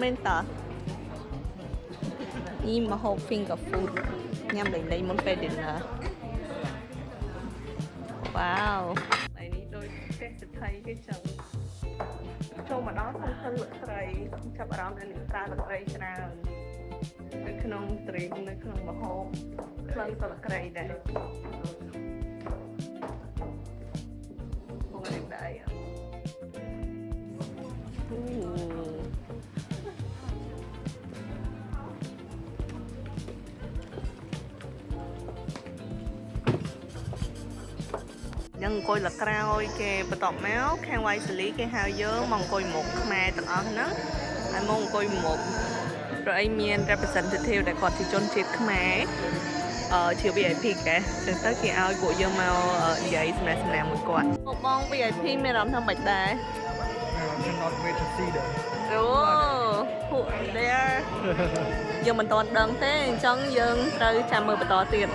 មែនតានេះមកហូប finger food ញ៉ាំលេងៗមុនពេល dinner វ៉ាវថ្ងៃនេះដូចផ្ទះសិទ្ធិគេចឹងចូលមកដល់ក្នុងលក់ត្រីចាប់អារម្មណ៍នៅនឹងប្រើលក់ត្រីច្រើននៅក្នុងត្រី នៅក្នុងម្ហូបក្លិនសលក់ត្រីដែរបងនេះដែរยังអង្គុយលក្រោយគេបន្ទាប់មកខាងវ៉ៃសាលីគេហៅយើងមកអង្គុយមុខខ្មែរទាំងអស់ហ្នឹងហើយមកអង្គុយមុខព្រោះអីមាន representative ដែលគាត់ជាជនជាតិខ្មែរជា VIP គេចឹងទៅគេឲ្យពួកយើងមកនិយាយស្នេហ៍មួយគាត់បង VIP មានអារម្មណ៍ថាមិនដែរ Cannot wait to see them អូ who there យើងមិនទាន់ដឹងទេអញ្ចឹងយើងត្រូវចាំមើលបន្តទៀត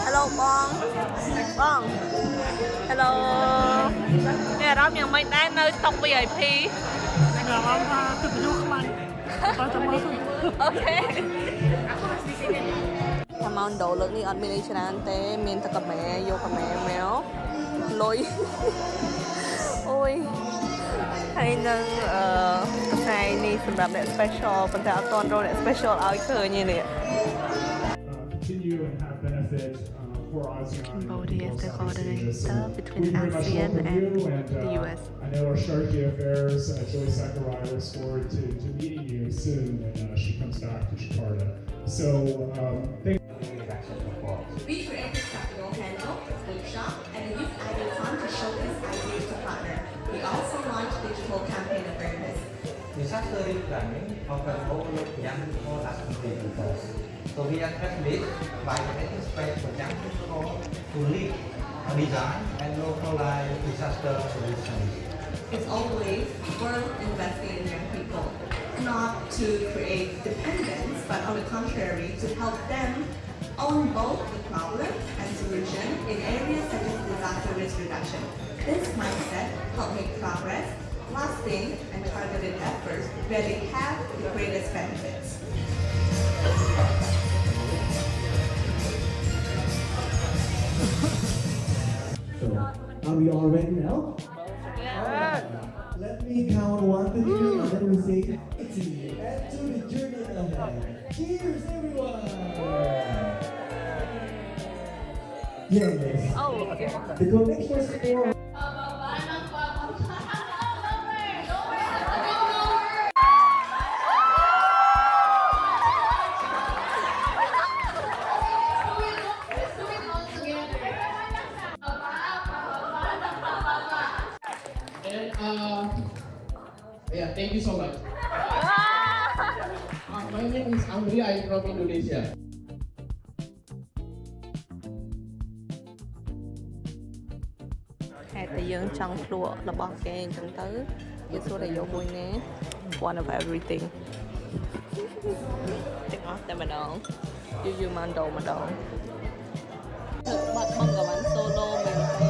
Hello បងបង Hello មានអារម្មណ៍យ៉ាងម៉េចដែរនៅតុក VIP អារម្មណ៍ថាទឹកយូរខ្មាញ់តោះចាំមើលអូខេថាមកដូរលើកនេះអត់មានអីច្រើនទេមានតែកាមេយកកាមេមកលុយអូយហើយនឹងកន្សែងនេះសម្រាប់អ្នក special ប៉ុន្តែអត់ទាន់រកអ្នក special ឲ្យឃើញទេនេះ continue and have benefit for ASEAN. Cambodia is the coordinator between ASEAN and the US. I know our Sharjah Affairs, Joy Sakurai, looks forward to meeting you soon when she comes back to Jakarta. So, thank you. We created capital panel, workshop, and used IdeaCon to showcase ideas to partner. We also launched digital campaign awareness. Disaster risk planning often overlooked young people as contributors. So we address this by creating space for young people to lead, design, and localize disaster solutions. It's always worth investing in young people, not to create dependence, but on the contrary, to help them own both the problem and solution in areas such as disaster risk reduction. This mindset helps make progress, lasting, and targeted efforts where they have the greatest benefits. So, are we all ready now? Yeah. Let me count 1 to 3 and then we say it's and to the journey ahead. Cheers, everyone! Yes. Oh, okay. The connections for Yeah, thank you so much. My name is Amri. I'm from Indonesia. ហេតុតែយើងចង់ភ្លក់របស់គេអញ្ចឹងទៅយើងសួរតែយកមួយណា one of everything ទាំងអស់តែម្ដងយូរមកដូរម្ដងបាត់បង់កវ៉ាន់ solo មែនទេ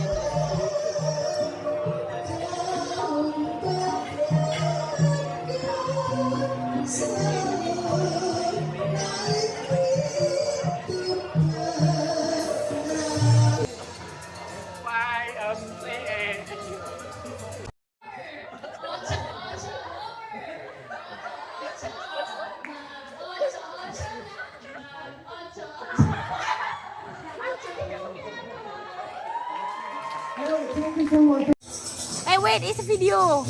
Thank you so much. Hey, wait, it's a video.